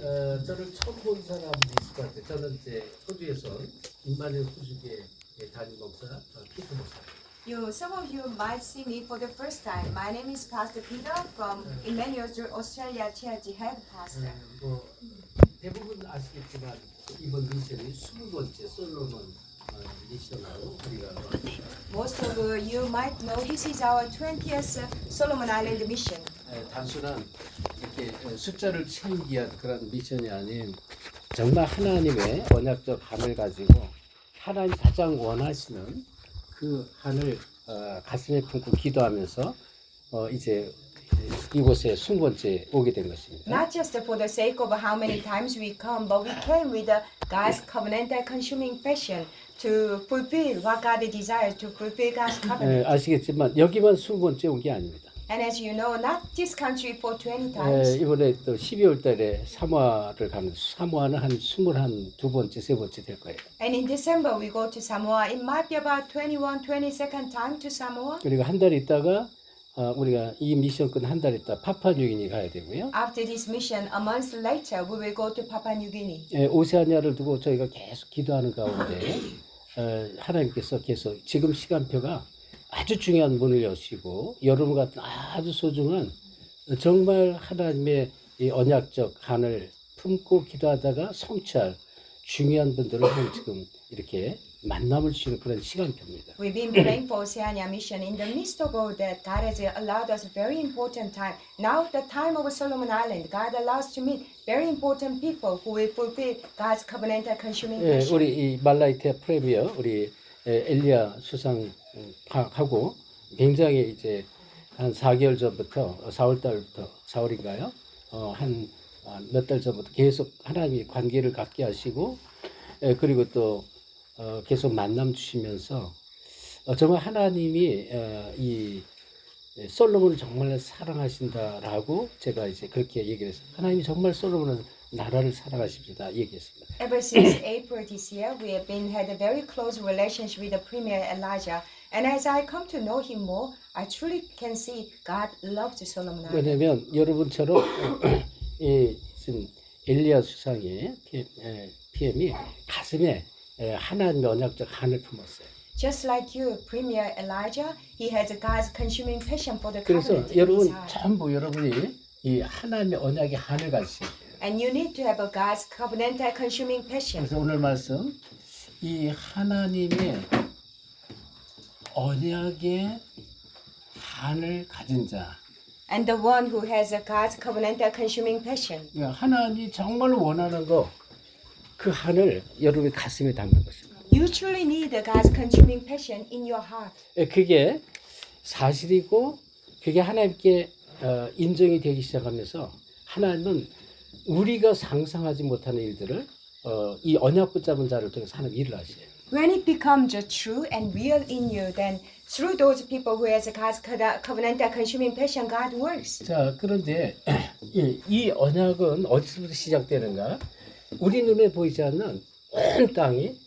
저를 처음 본 사람도 있을 것 같아요. 저는 이제 호주에서 임마누엘 호주교회 담임 목사 피터 목사. Some of you might see me for the first time. My name is Pastor Peter from Emmanuel Australia Church Head Pastor. 뭐 대부분 아시겠지만 이번 미션이 20번째 솔로몬 미션으로 우리가 Most of you might know this is our 20th Solomon Island mission. 단순한 이렇게 숫자를 채우기 위한 그런 미션이 아닌 정말 하나님의 언약적 한을 가지고 하나님 가장 원하시는 그 한을 가슴에 품고 기도하면서 이제 이곳에 20번째 오게 된 것입니다. Not just for the sake of how many times we come, but we came with God's covenantal consuming passion to fulfill what God desires, to fulfill God's covenant. 아시겠지만 여기만 20번째 온 게 아닙니다. And as you know, not this country for 20 times. 이번에 또 12월 달에 사모아를 가는 사모아는 한 22번째, 3번째 될 거예요. And in December we go to Samoa. It might be about 21, 22nd time to Samoa. 그리고 한 달 있다가 우리가 이 미션 끝 한 달 있다 파푸아뉴기니 가야 되고요. After this mission, a month later, we will go to Papua New Guinea. 오세아니아를 두고 저희가 계속 기도하는 가운데 하나님께서 계속 지금 시간표가 아주 중요한 문을 여시고 여러분 같은 아주 소중한 정말 하나님의 이 언약적 한을 품고 기도하다가 성취할 중요한 분들을 지금 이렇게 만남을 주시는 그런 시간표입니다. We've been praying for Oceania mission in the midst of all that. God has allowed us very important time. Now the time of Solomon Island, God allows to meet very important people who will fulfill God's covenantal consuming passion. 우리 이 말라이테 프레미어 우리 엘리야 수상하고 굉장히 이제 한 4개월 전부터 4월 달부터 4월인가요? 한 몇 달 전부터 계속 하나님이 관계를 갖게 하시고 그리고 또 계속 만남 주시면서 정말 하나님이 이 솔로몬을 정말 사랑하신다라고 제가 이제 그렇게 얘기를 했어요. 하나님이 정말 솔로몬은 나라를 사랑하십니다. 얘기했습니다. Ever since April this year, we have had a very close relationship with the Premier Elijah. And as I come to know him more, I truly can see God loves Solomon Island. 왜냐하면 여러분처럼 이 지금 엘리야 수상의 PM이 가슴에 하나님의 언약적 한을 품었어요. Just like you, Premier Elijah, he has God's consuming passion for the 그래서 covenant in his 여러분 heart. 전부 여러분이 이 하나님의 언약의 한을 가지셔야 돼요. And you need to have a God's covenantal consuming passion. 그래서 오늘 말씀 이 하나님의 언약의 한을 가진 자. And the one who has a God's covenantal consuming passion. 하나님이 정말 원하는 거 그 한을 여러분의 가슴에 담는 것입니다. You truly need a God's consuming passion in your heart. 그게 사실이고 그게 하나님께 인정이 되기 시작하면서 하나님은 우리가 상상하지 못하는 일들을 이 언약 붙잡은 자를 통해서 하나님 일을 하셔요. When it becomes true and real in you, then through those people who has a God's covenantal consuming passion, God works. 자, 그런데 이 언약은 어디서부터 시작되는가? 우리 눈에 보이지 않는 온 땅이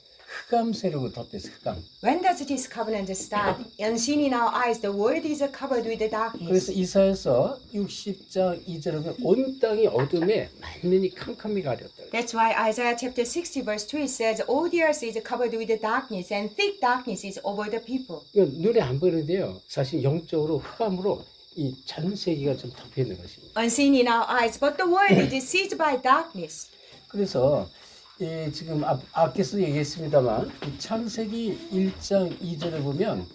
흑암 세력으로 덮여서 흑암. When does this covenant start? Unseen in our eyes, the world is covered with the 그래서 darkness. 이사야서 60장 2절에 보면 온 땅이 어둠에 만민이 캄캄히 가렸다. That's why Isaiah chapter 60 verse 2 says, all the earth is covered with the darkness and thick darkness is over the people. 이건 눈에 안 보이는데요. 사실 영적으로 흑암으로 이 전 세계가 좀 덮여 있는 것입니다. Unseen in our eyes, but the world is seized by darkness. 그래서 지금 앞에서 얘기했습니다만 이 창세기 1장 2절에 보면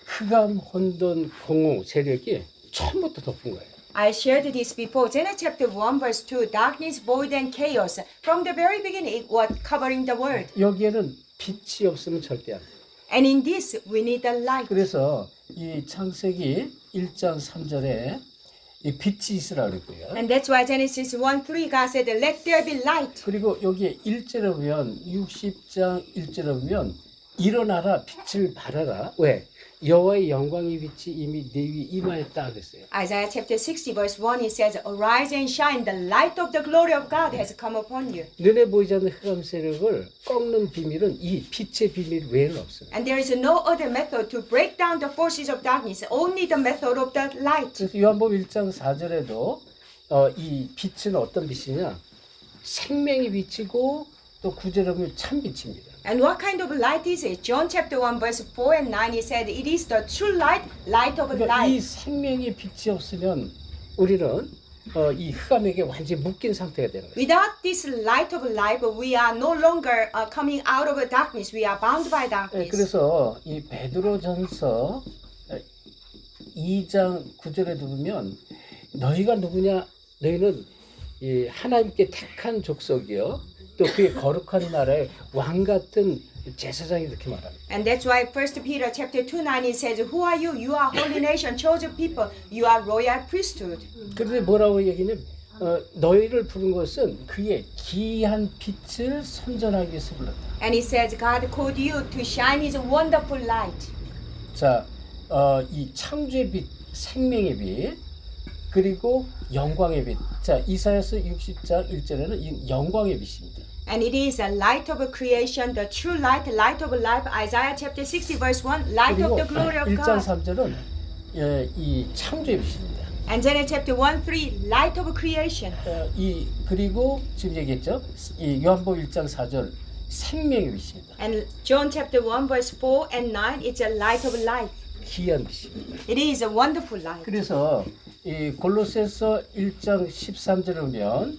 흑암, 혼돈, 공허 세력이 처음부터 덮은 거예요. I shared this before. Genesis chapter 1 verse 2, darkness, void and chaos. From the very beginning, it was covering the world. 여기에는 빛이 없으면 절대 안 돼요. And in this, we need the light. 그래서 이 창세기 1장 3절에 이 빛이 있으라 그랬고요. And that's why Genesis 1:3 God said, let there be light. 그리고 여기에 1절에 보면 60장 1절에 보면 일어나라 빛을 발하라. 왜? 여호와의 영광의 빛이 이미 내 위에 임하였다 그랬어요. Isaiah chapter 60 verse 1 it says, arise and shine, the light of the glory of God has come upon you. 눈에 보이지 않는 흑암 세력을 꺾는 비밀은 이 빛의 비밀 외에는 없어요. And there is no other method to break down the forces of darkness, only the method of the light. 그래서 요한복음 1장 4절에도 이 빛은 어떤 빛이냐? 생명의 빛이고 또 구절에 보면 참 빛입니다. And what kind of light is it? John chapter 1 verse 4 and 9 he said it is the true light, light of 그러니까 이 life. 생명의 빛이 없으면 우리는 이 흑암에게 완전히 묶인 상태가 되는 거예요. Without this light of life, we are no longer coming out of darkness. We are bound by darkness. 그래서 이 베드로전서 2장 9절에 보면 너희가 누구냐? 너희는 이 하나님께 택한 족속이요. 또 그의 거룩한 나라의 왕 같은 제사장이 이렇게 말합니다. And that's why 1 Peter chapter 2 9 it says, Who are you? You are holy nation, chosen people. You are royal priesthood. 그런데 뭐라고 얘기냐면 너희를 부른 것은 그의 기이한 빛을 선전하기 위해서 불렀다. And he says, God called you to shine his wonderful light. 자, 이 창조의 빛, 생명의 빛, 그리고 영광의 빛. 자, 이사야서 60장 1절에는 이 영광의 빛입니다. And it is a light of creation, the true light, light of life. Isaiah chapter 60 verse 1, light of 그리고 the glory of 1장 God. 3절은 이 창조의 빛입니다. And then in chapter 1, 3, light of creation. 그리고 지금 얘기했죠. 이 요한복음 1장 4절 생명의 빛입니다. And John chapter 1 verse 4 and 9, it's a light of life. 기이한 빛입니다. It is a wonderful light. 그래서 이 골로새서 1장 13절에 보면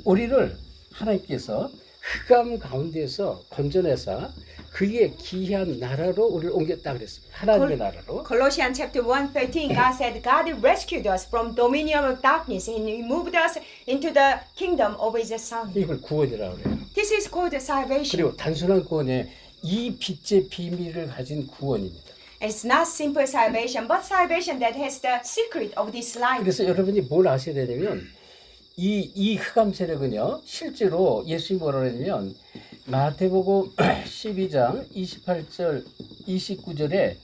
우리를 하나님께서 흑암 가운데에서 건져내사 그의 기이한 나라로 우리를 옮겼다 그랬습니다. 하나님의 나라로. Colossians chapter 1:13, God said, God rescued us from dominion of darkness and He moved us into the kingdom of His Son. 이걸 구원이라고 그래요. This is called salvation. 그리고 단순한 구원에 이 빛의 비밀을 가진 구원입니다. It's not simple salvation, but salvation that has the secret of this light. 그래서 여러분이 뭘 아셔야 되냐면 이 흑암 세력은요 실제로 예수님이 뭐라고 했냐면 마태복음 12장 28절 29절에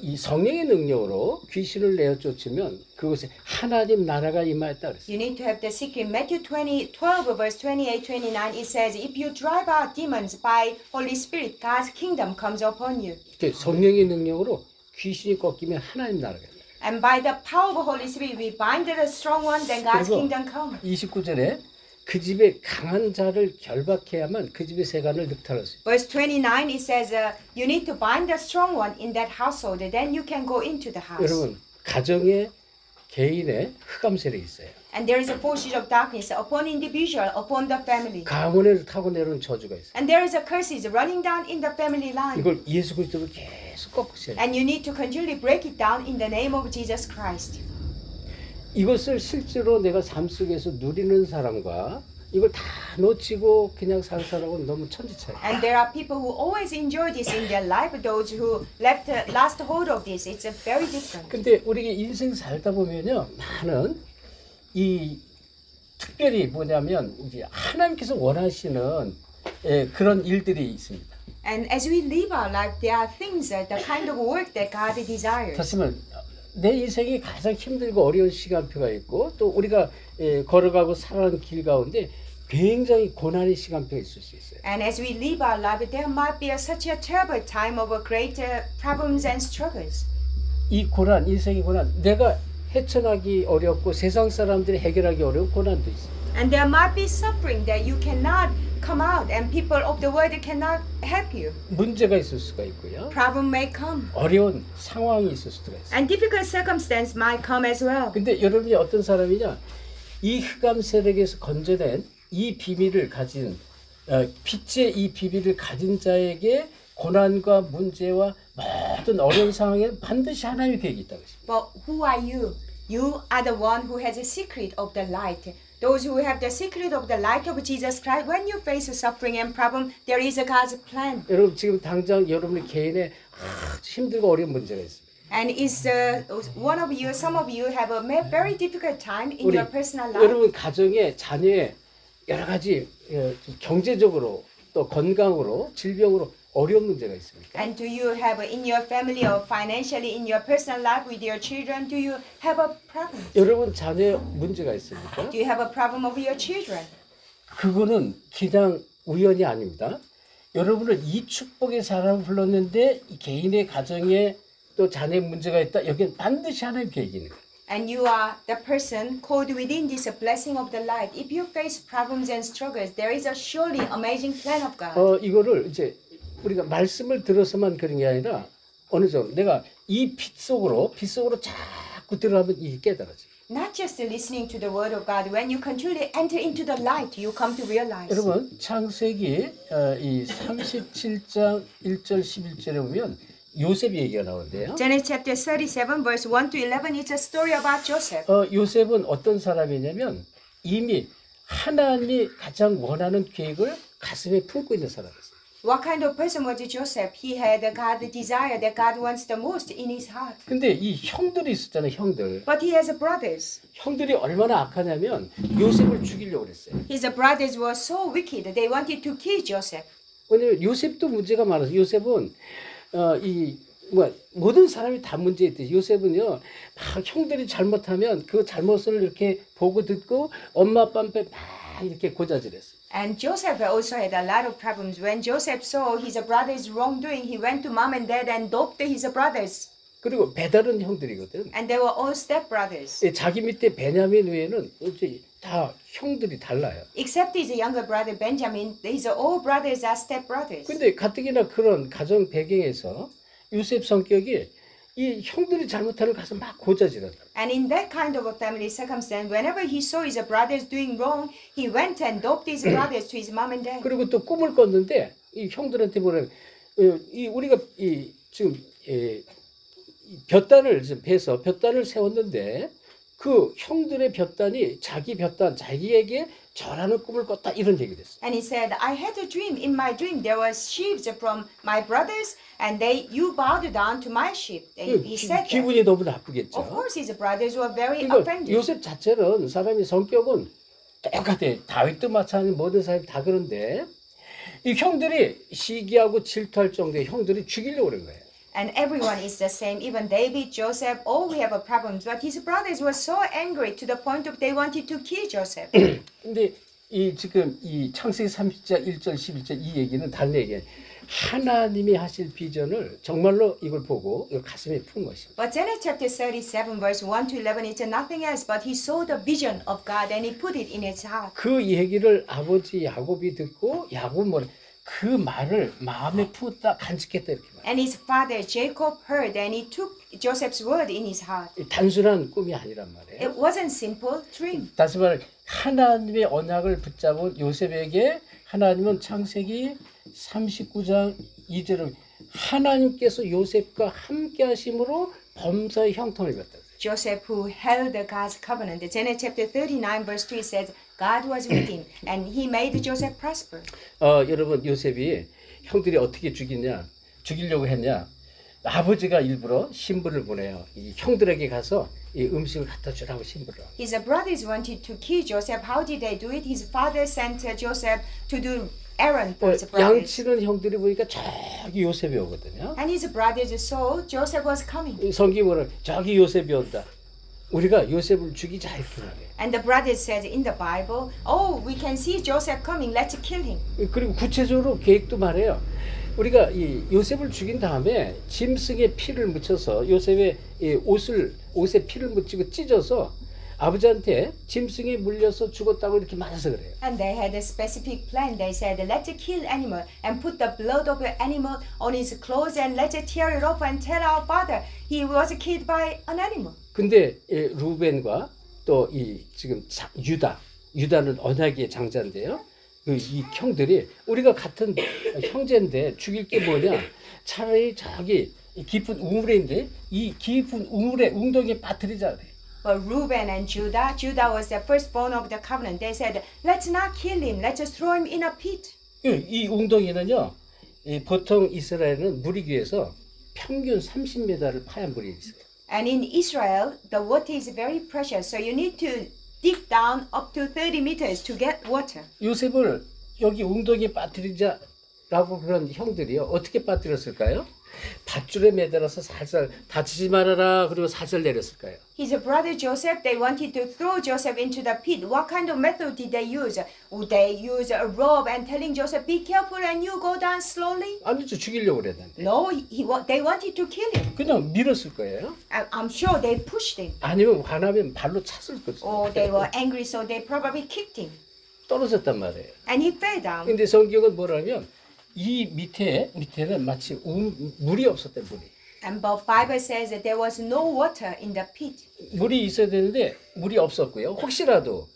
이 성령의 능력으로 귀신을 내어 쫓으면 그곳에 하나님 나라가 임하였다 그랬어요. You need to have the secret. Matthew 12 verse 28, 29 it says, if you drive out demons by Holy Spirit, God's kingdom comes upon you. 성령의 능력으로 귀신이 꺾이면 하나님 나라가 임해요. And by the power of Holy Spirit, we bind the strong one, then God's 그리고 kingdom comes. 29절에 그 집에 강한 자를 결박해야만 그 집의 세간을 늑탈할 수 있어요. Verse 29 it says, you need to bind the strong one in that household, then you can go into the house. 여러분 가정에 개인의 흑암 세력이 있어요. And there is a forces of darkness upon individual, upon the family. 가문을 타고 내려오는 저주가 있어요. And there is a curses running down in the family line. 이걸 예수 그리스도로 계속 꺾으셔야 돼요. And you need to continually break it down in the name of Jesus Christ. 이것을 실제로 내가 삶 속에서 누리는 사람과 이걸 다 놓치고 그냥 산 사람은 너무 천지 차이. And there are people who always enjoy this in their life, those who last hold of this. It's a very different. 근데 우리가 인생 살다 보면요, 많은 이 특별히 뭐냐면 이제 하나님께서 원하시는 그런 일들이 있습니다. And as we live our life, there are things, the kind of work that God desires. 다시 말하면 내 인생이 가장 힘들고 어려운 시간표가 있고 또 우리가 걸어가고 살아가는 길 가운데 굉장히 고난의 시간표가 있을 수 있어요. And as we live our life, there might be such a terrible time of great problems and struggles. 이 고난, 인생의 고난, 내가 헤쳐나기 어렵고 세상 사람들이 해결하기 어려운 고난도 있어요. And there might be suffering that you cannot come out and people of the world cannot help you. 문제가 있을 수가 있고요. Problem may come. 어려운 상황이 있을 수가 있어요. And difficult circumstance might come as well. 근데 여러분이 어떤 사람이냐? 이 흑암 세력에서 건져낸 이 비밀을 가진 빛의 이 비밀을 가진 자에게 고난과 문제와 모든 어려운 상황에 반드시 하나님의 계획이 있다고 했습니다. But who are you? You are the one who has a secret of the light. Those who have the secret of the light of Jesus Christ, when you face suffering and problem, there is a God's plan. 여러분 지금 당장 여러분의 개인의 아주 힘들고 어려운 문제가 있습니다. And is one of you, some of you have a very difficult time in 우리 your personal life. 여러분 가정에 자녀의 여러 가지 경제적으로 또 건강으로 질병으로 어려운 문제가 있습니까? And do you have in your family or financially in your personal life with your children, do you have a problem? 여러분 자녀 문제가 있습니까? Do you have a problem of your children? 그거는 그냥 우연이 아닙니다. 여러분을 이 축복의 사람을 불렀는데 이 개인의 가정에 또 자녀의 문제가 있다. 여기는 반드시 하나님의 계획이 있는 거예요. and you are the person called within this blessing of the light. If you face problems and struggles, there is a surely amazing plan of God. 이거를 이제 우리가 말씀을 들어서만 그런 게 아니라 어느 정도 내가 이 빛 속으로 자꾸 들어가면 이게 깨달아져. Not just listening to the word of God. When you continually enter into the light, you come to realize. 여러분 창세기 이 37장 1절 11절에 보면 요셉 얘기가 나오는데요. Genesis chapter 37 verse 1 to 11 is a story about Joseph. 요셉은 어떤 사람이냐면 이미 하나님이 가장 원하는 계획을 가슴에 품고 있는 사람이었어요. What kind of person was Joseph? He had a God desire that God wants the most in his heart. 근데 이 형들이 있었잖아요, 형들. But he has brothers. 형들이 얼마나 악하냐면 요셉을 죽이려고 그랬어요. His brothers were so wicked. They wanted to kill Joseph. 왜냐면 요셉도 문제가 많아서 요셉은 모든 사람이 다 문제 있듯이 요셉은요 막 형들이 잘못하면 그 잘못을 이렇게 보고 듣고 엄마 아빠한테 막 이렇게 고자질했어요. And Joseph also had a lot of problems. When Joseph saw his brothers' wrongdoing, he went to mom and dad and doped his brothers. 그리고 배다른 형들이거든. And they were all stepbrothers. 자기 밑에 베냐민 외에는 이제 다 형들이 달라요. Except his younger brother Benjamin, his all brothers are stepbrothers. 근데 가뜩이나 그런 가정 배경에서 요셉 성격이 이 형들이 잘못하는 가서 막 고자질한다. And in that kind of a family circumstance, whenever he saw his brothers doing wrong, he went and doped his brothers to his mom and dad. 그리고 또 꿈을 꿨는데 이 형들한테 뭐냐면 우리가 지금 볕단을 베서 볕단을 세웠는데 그 형들의 볕단이 자기 볕단 자기에게 절하는 꿈을 꿨다 이런 얘기를 했어요. And he said, I had a dream. In my dream, there were sheep from my brothers, and you bowed down to my sheep. He said that. 기분이 너무 나쁘겠죠. Of course, his brothers were very 그러니까 offended. 요셉 자체는 사람의 성격은 똑같아. 다윗도 마찬가지 모든 사람이 다 그런데 이 형들이 시기하고 질투할 정도의 형들이 죽이려고 그런 거예요. And everyone is the same. Even David, Joseph, all we have a problem. But his brothers were so angry to the point of they wanted to kill Joseph. 근데 지금 이 창세기 30장 1절 11절 이 얘기는 다른 얘기예요. 하나님이 하실 비전을 정말로 이걸 보고 이걸 가슴에 푼 것입니다. But Genesis chapter 37 verse 1 to 11 is nothing else but he saw the vision of God and he put it in his heart. 그 얘기를 아버지 야곱이 듣고 야곱은 그 말을 마음에 품었다 간직했다 이렇게 말해요. And his father Jacob heard and he took Joseph's word in his heart. 단순한 꿈이 아니란 말이에요. It wasn't simple dream. 다시 말해 하나님의 언약을 붙잡은 요셉에게 하나님은 창세기 39장 2절을 하나님께서 요셉과 함께 하심으로 범사의 형통을 입었다. Joseph who held the God's covenant. Genesis chapter 39 verse 3 says God was with him and he made Joseph prosper. 여러분 요셉이 형들이 어떻게 죽이려고 했냐? 아버지가 일부러 신부를 보내요. 이 형들에게 가서 이 음식을 갖다 주라고 신부를. His brothers wanted to kill Joseph. How did they do it? His father sent Joseph to do errand for his brothers. 양치는 형들이 보니까 저기 요셉이 오거든요. And his brothers saw Joseph was coming. 성경이 뭐라 저기 요셉이 온다. 우리가 요셉을 죽이자 이렇게 말해요. And the brothers said in the Bible, oh, we can see Joseph coming. Let's kill him. 그리고 구체적으로 계획도 말해요. 우리가 이 요셉을 죽인 다음에 짐승의 피를 묻혀서 요셉의 이 옷에 피를 묻히고 찢어서 아버지한테 짐승에 물려서 죽었다고 이렇게 말해서 그래요. And they had a specific plan. They said, let's kill animal and put the blood of the animal on his clothes and let's tear it off and tell our father he was killed by an animal. 근데 루벤과 또 이 지금 유다는 언약의 장자인데요. 이 형들이 우리가 같은 형제인데 죽일 게 뭐냐? 차라리 저기 깊은 우물인데 이 깊은 우물에 웅덩이에 빠뜨리자 그래. But Reuben and Judah was the firstborn of the covenant. They said, let's not kill him. Let's just throw him in a pit. 이 웅덩이는요. 보통 이스라엘은 물이 귀해서 평균 30m를 파야 물이 있어요. And in Israel, the water is very precious. So you need to dig down up to 30 meters to get water. 요셉을 여기 웅덩이에 빠뜨리자 요셉이라고 그런 형들이요 어떻게 빠뜨렸을까요? 밧줄에 매달아서 살살 다치지 말아라 그리고 살살 내렸을까요? His brother Joseph, they wanted to throw Joseph into the pit. What kind of method did they use? Would they use a rope and telling Joseph, be careful and you go down slowly? 아니죠 죽이려고 그랬는데 No, they wanted to kill him. 그냥 밀었을 거예요. I'm sure they pushed him. 아니면 화나면 발로 찼을 거죠. Or they were angry, so they probably kicked him. 떨어졌단 말이에요. And he fell down. 근데 성경은 뭐라면 이 밑에는 마치 물이 없었대 물이. And the Bible says that there was no water in the pit. 물이 있어야 되는데 물이 없었고요. 혹시라도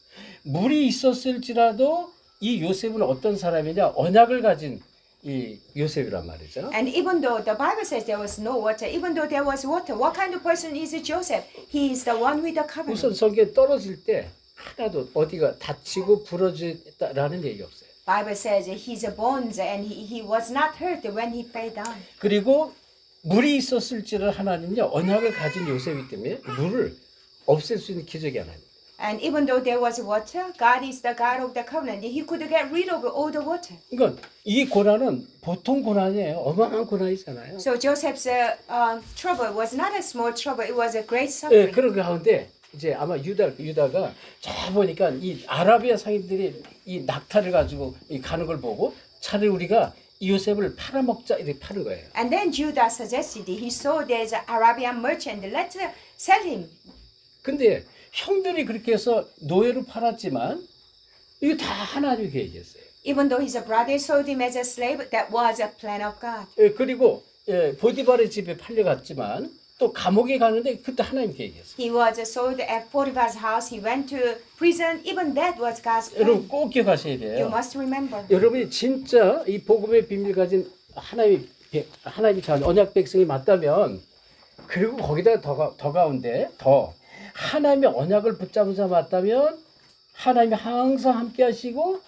물이 있었을지라도 이 요셉은 어떤 사람이냐 언약을 가진 이 요셉이란 말이죠. And even though the Bible says there was no water, even though there was water, what kind of person is Joseph? He is the one with the covenant. 우선 성경에 떨어질 때 하나도 어디가 다치고 부러졌다라는 얘기 없어요. Bible says his bones and he was not hurt when he fell down. 그리고 물이 있었을지를 하나님은요 언약을 가진 요셉이기 때문에 물을 없앨 수 있는 기적이 하나님. And even though there was water, God is the God of the covenant. He could get rid of all the water. 그러니까 이 고난은 보통 고난이에요. 어마어마한 고난이잖아요. So Joseph's trouble was not a small trouble. It was a great 예, suffering. 그런 가운데 이제 아마 유다가 저 보니까 이 아라비아 상인들이 이 낙타를 가지고 가는 걸 보고 차라리 우리가 이 요셉을 팔아먹자 이렇게 파는 거예요. And then Judah suggested, he saw there's an Arabian merchant, let's sell him. 근데 형들이 그렇게 해서 노예로 팔았지만 이거 다 하나님의 계획이었어요. Even though his brother sold him as a slave, that was a plan of God. 예, 그리고 보디발의 집에 팔려갔지만 또 감옥에 가는데 그것도 하나님 계획이었어요. He was sold at Potiphar's house. He went to prison. Even that was God's 여러분 plan. 꼭 기억하셔야 You 돼요. must remember. 여러분이 진짜 이 복음의 비밀 가진 하나님이 전 언약 백성이 맞다면 그리고 거기다 더 가운데 더 하나님의 언약을 붙잡은 자 맞다면 하나님이 항상 함께 하시고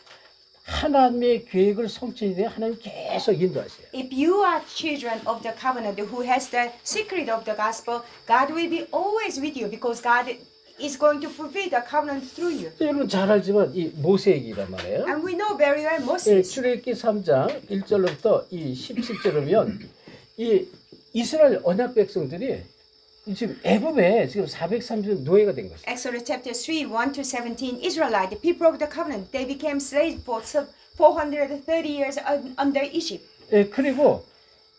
하나님의 계획을 성취해 하나님 계속 인도하세요. If you are children of the covenant who has the secret of the gospel, God will be always with you because God is going to fulfill the covenant through you. 여러분 잘 알지만 이 모세 얘기란 말이에요. And we know very well 예, Moses. 출애굽기 3장 1절부터 이 17절이면 이 이스라엘 언약 백성들이 지금 애굽에 지금 430년 노예가 된 것이에요. Exodus chapter 3, 1 to 17, Israelite, the people of the covenant, they became slaves for 430 years under Egypt. 예, 그리고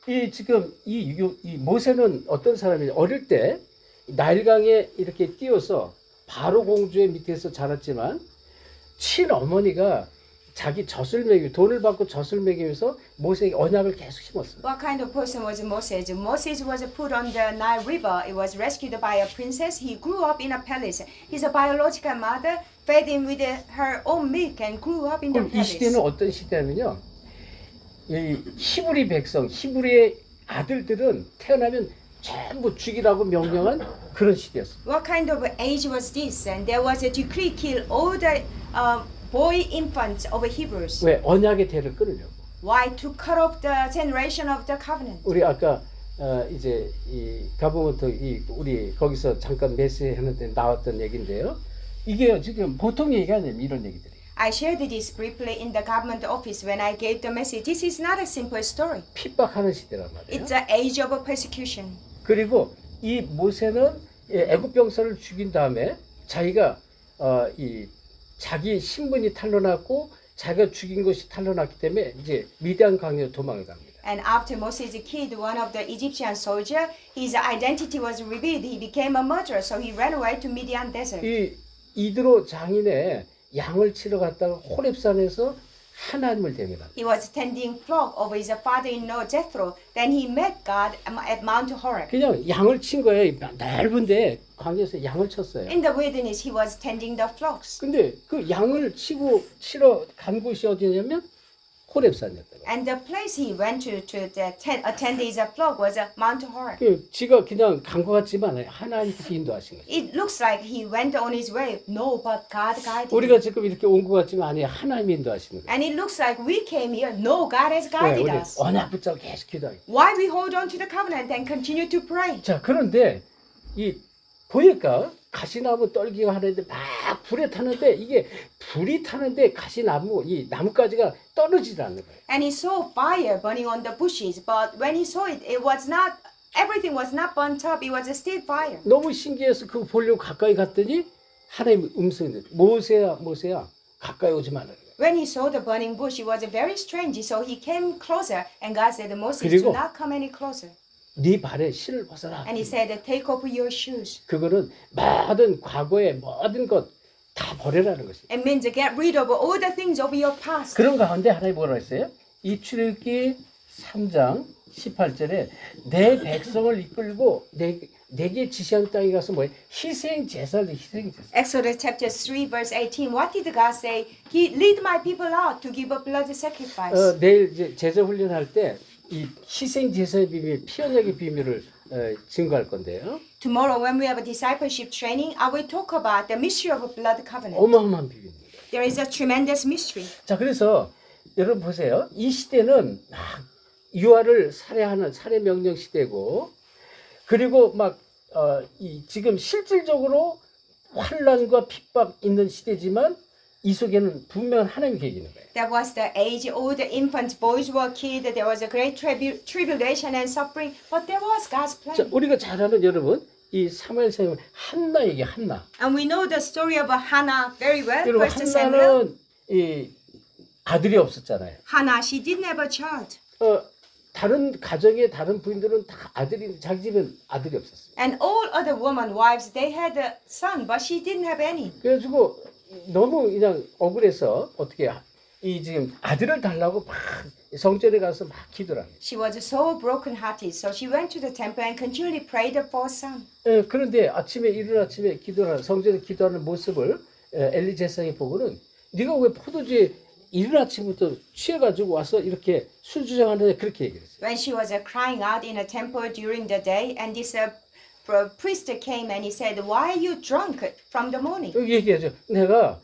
이 지금 이 모세는 어떤 사람이냐? 어릴 때 나일강에 이렇게 뛰어서 바로 공주의 밑에서 자랐지만 친어머니가 자기 젖을 먹이고 돈을 받고 젖을 먹이면서 모세에게 언약을 계속 심었습니다. What kind of person was Moses? Moses was put on the Nile River. It was rescued by a princess. He grew up in a palace. His biological mother fed him with her own milk and grew up in the 그럼 이 시대는 palace. 어떤 시대냐면요. 이 히브리 백성, 히브리의 아들들은 태어나면 전부 죽이라고 명령한 그런 시대였습니다. What kind of age was this? And there was a decree kill all the boy infants of Hebrews. 왜? 언약의 대를 끊으려고. Why? To cut off the generation of the covenant. 우리 아까 이제 이 가보부터 우리 거기서 잠깐 메시지하는데 나왔던 얘기인데요. 이게 지금 보통 얘기가 아니에요. 이런 얘기들이. I shared this briefly in the government office when I gave the message. This is not a simple story. 핍박하는 시대란 말이에요. It's an age of persecution. 그리고 이 모세는 애굽 병사를 죽인 다음에 자기가 이 자기 신분이 탄로났고 자기가 죽인 것이 탄로났기 때문에 이제 미디안 강으로 도망을 갑니다. And after Moses killed one of the Egyptian soldier, his identity was revealed. He became a murderer, so he ran away to Midian desert. 이 이드로 장인의 양을 치러 갔다가 호렙산에서 하나님을 대면합니다. He was tending flock of his father-in-law Jethro. Then he met God at Mount Horeb. 그냥 양을 친 거예요. 넓은데 광야에서 양을 쳤어요. In the wilderness, he was tending the flocks. 근데 그 양을 치러 간 곳이 어디냐면 호렙산이었다고. And the place he went to attend his flock was Mount Horeb. 그 지가 그냥 간 것 같지만 하나님께서 인도하신 거예요. It looks like he went on his way. No, but God guided him. 우리가 지금 이렇게 온 것 같지만 아니 하나님이 인도하시는 거예요. And it looks like we came here. No, God has 네, guided 우리 us. 언약 붙잡고 계속 기도하고. Why we hold on to the covenant and continue to pray? 자 그런데 이 보니까 가시나무 떨기가 하는데 막 불에 타는데 이게 불이 타는데 가시나무 이 나뭇가지가 떨어지지 않는 거예요. And he saw fire burning on the bushes, but when he saw it, it was not, everything was not burnt up, it was still fire. 너무 신기해서 그거 보려고 가까이 갔더니 하나님의 음성이 모세야 모세야 가까이 오지 말라. When he saw the burning bush, it was very strange, so he came closer, and God said, Moses, 그리고 do not come any closer. 네 발에 실을 벗어라. And he said, take off your shoes. 그거는 모든 과거의 모든 것 다 버려라는 것이. It means to get rid of all the things of your past. 그런 가운데 하나님 뭐라 했어요? 이 출애굽기 3장 18절에 내 백성을 이끌고 내게 지시한 땅에 가서 뭐예요? 희생 제사를 희생 제사. Exodus chapter 3 verse 18. What did God say? He lead my people out to give a blood sacrifice. 내일 이제 제자 훈련할 때 이 희생 제사의 비밀, 피 언약의 비밀을 증거할 건데요. Tomorrow when we have a discipleship training, I will talk about the mystery of a blood covenant. 어마어마한 비밀입니다. There is a tremendous mystery. 자, 그래서 여러분 보세요. 이 시대는 막 유아를 살해하는 살해 명령 시대고, 그리고 막 지금 실질적으로 환란과 핍박 있는 시대지만 이 속에는 분명한 하나님의 계획이 있는 거예요. That was the age all the infants, boys were killed. There was a great tribulation and suffering, but there was God's 자, plan. 우리가 잘 아는 여러분, 이 사무엘 사용 한나 얘기 한나. And we know the story of Hannah very well. 여러분 First Samuel. 한나는 이 아들이 없었잖아요. Hannah, she didn't have a child. 다른 가정의 다른 부인들은 다 아들이 자기 집은 아들이 없었어요. And all other women, wives, they had a son, but she didn't have any. 그래가지고 너무 그냥 억울해서 어떻게 이 지금 아들을 달라고 막 성전에 가서 막 기도를 합니다. She was so broken-hearted, so she went to the temple and continually prayed for a son. 그런데 아침에 이른 아침에 기도하는 성전에 기도하는 모습을 엘리 제사장이 보고는 네가 왜 포도주에 이른 아침부터 취해가지고 와서 이렇게 술 주정하느냐 그렇게 얘기했어요. When she was crying out in a temple during the day, and this priest came and he said, "Why are you drunk from the morning?" 여기 얘기하죠. 내가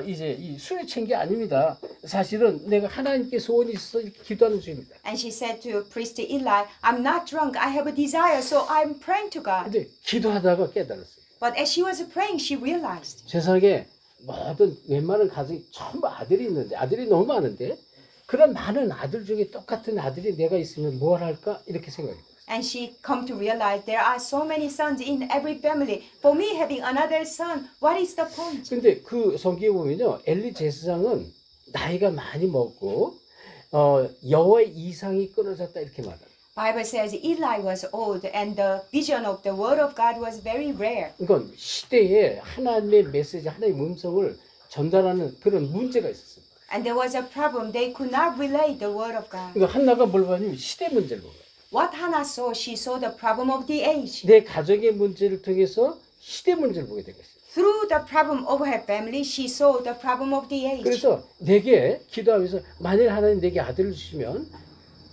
이제 이 술에 취한 게 아닙니다. 사실은 내가 하나님께 소원이 있어서 이렇게 기도하는 중입니다. And she said to priest Eli, "I'm not drunk. I have a desire, so I'm praying to God." 근데 기도하다가 깨달았어요. But as she was praying, she realized 세상에 모든 웬만한 가정이 전부 아들이 있는데 아들이 너무 많은데 그런 많은 아들 중에 똑같은 아들이 내가 있으면 뭘 할까 이렇게 생각했어요. and she come to realize there are so many sons in every family. For me having another son, what is the point? 근데 그 성경에 보면요, 엘리 제사장은 나이가 많이 먹고 여호와의 이상이 끊어졌다 이렇게 말합니다. Bible says Eli was old and the vision of the word of God was very rare. 그러니까 시대에 하나님의 메시지, 하나님의 음성을 전달하는 그런 문제가 있었어요. And there was a problem. They could not relay the word of God. 그러니까 한나가 뭘 봤냐면 시대 문제를 본 거예요. What Hannah saw, she saw the problem of the age. 내 가정의 문제를 통해서 시대 문제를 보게 된 것이에요. Through the problem of her family, she saw the problem of the age. 그래서 내게 기도하면서 만일 하나님 내게 아들을 주시면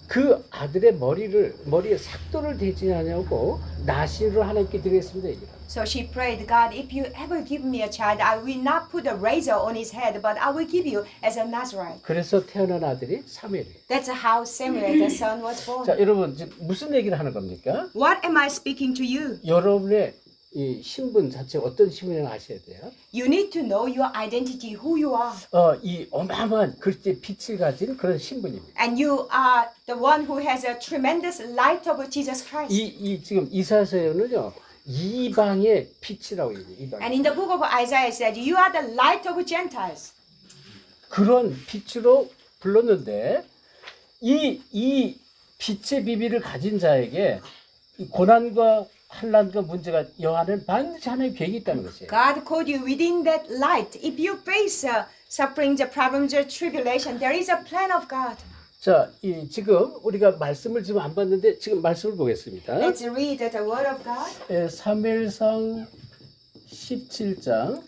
그 아들의 머리에 삭도를 대지 않냐고 나시를 하나님께 드리겠습니다. 얘기합니다. So she prayed, God, if you ever give me a child, I will not put a razor on his head, but I will give you as a Nazarite. 그래서 태어난 아들이 사무엘이에요. That's how Samuel, the son, was born. 자, 여러분 지금 무슨 얘기를 하는 겁니까? What am I speaking to you? 여러분의 이 신분 자체가 어떤 신분이라고 아셔야 돼요. You need to know your identity, who you are. 이 어마어마한 글씨의 빛을 가진 그런 신분입니다. And you are the one who has a tremendous light of Jesus Christ. 이 지금 이사야서는요 이방의 빛이라고 얘기해요. 이방. And in the book of Isaiah it said, you are the light of Gentiles. 그런 빛으로 불렀는데 이 빛의 비밀을 가진 자에게 이 고난과 환난과 문제가 여하는 반드시 하나님의 계획이 있다는 것이에요. God called you within that light. If you face sufferings, problems, or tribulation, there is a plan of God. 자, 지금 우리가 말씀을 지금 안 봤는데 지금 말씀을 보겠습니다. Let's read the word of God. 사무엘상 17장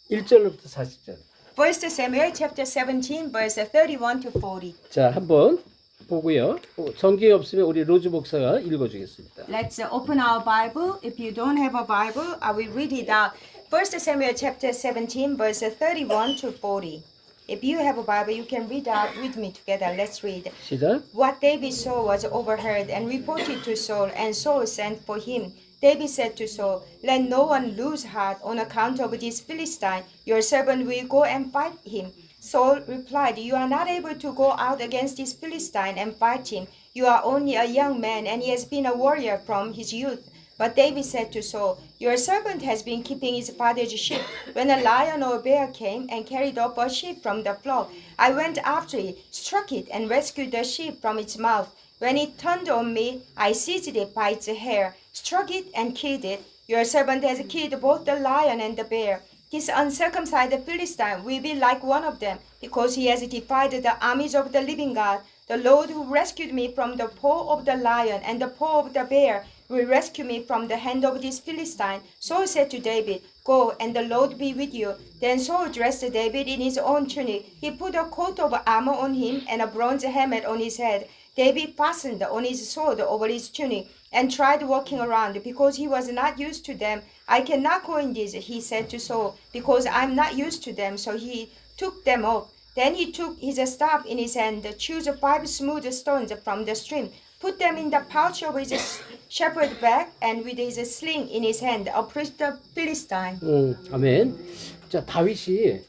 31절부터 40절. 1 Samuel chapter 17 verse 31 to 40. 자, 한번 보고요. 성경이 없으면 우리 로즈 목사가 읽어주겠습니다. Let's open our Bible. If you don't have a Bible, I will read it out. 1 Samuel chapter 17 verse 31 to 40. If you have a Bible, you can read out with me together. Let's read. 시작. What David saw was overheard and reported to Saul, and Saul sent for him. David said to Saul, "Let no one lose heart on account of this Philistine. Your servant will go and fight him." Saul replied, "You are not able to go out against this Philistine and fight him. You are only a young man, and he has been a warrior from his youth." But David said to Saul, "Your servant has been keeping his father's sheep. When a lion or bear came and carried off a sheep from the flock, I went after it, struck it, and rescued the sheep from its mouth. When it turned on me, I seized it by its hair, struck it, and killed it. Your servant has killed both the lion and the bear. This uncircumcised Philistine will be like one of them, because he has defied the armies of the living God. The Lord who rescued me from the paw of the lion and the paw of the bear will rescue me from the hand of this Philistine." Saul said to David, "Go, and the Lord be with you." Then Saul dressed David in his own tunic. He put a coat of armor on him and a bronze helmet on his head. David fastened on his sword over his tunic and tried walking around because he was not used to them. "I cannot go in this," he said to Saul, "because I'm not used to them." So he took them off. Then he took his staff in his hand, chose 5 smooth stones from the stream, put them in the pouch of his shepherd bag, and with his sling in his hand, approached the Philistine. 아멘. 자, 다윗이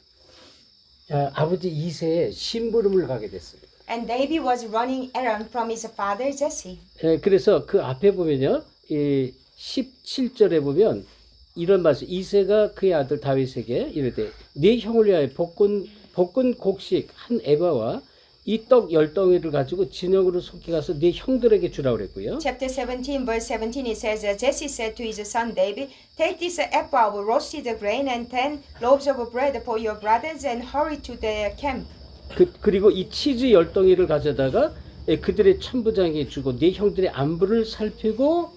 아버지 이새의 심부름을 가게 됐습니다. And David was running errand from his father Jesse. 그래서 그 앞에 보면요, 이 17절에 보면 이런 말씀, 이새가 그의 아들 다윗에게 이르되 네 형을 위하여 볶은 곡식 한 에바와 이 떡 10덩이를 가지고 진영으로 속히 가서 네 형들에게 주라 그랬고요. Chapter 17, verse 17, it says, Jesse said to his son David, "Take this ephah of roasted grain and 10 loaves of bread for your brothers and hurry to their camp." 그리고 이 치즈 10덩이를 가져다가 그들의 천부장에게 주고 네 형들의 안부를 살피고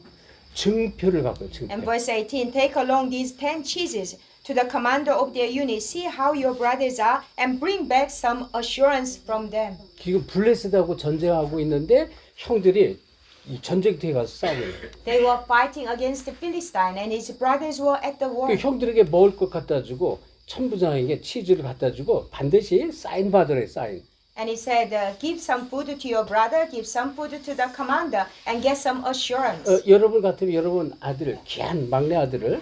증표를 갖고 증표. And verse 18, "Take along these 10 cheeses to the commander of their unit, see how your brothers are, and bring back some assurance from them." 지금 블레셋하고 전쟁하고 있는데 형들이 이 전쟁터에 가서 싸우고 있어요. They were fighting against the Philistine, and his brothers were at the war. 형들에게 먹을 것 갖다 주고 천부장에게 치즈를 갖다 주고 반드시 사인 받으래, 사인. And he said, "Give some food to your brother, give some food to the commander, and get some assurance." 여러분 같으면 여러분 아들을, 귀한 막내 아들을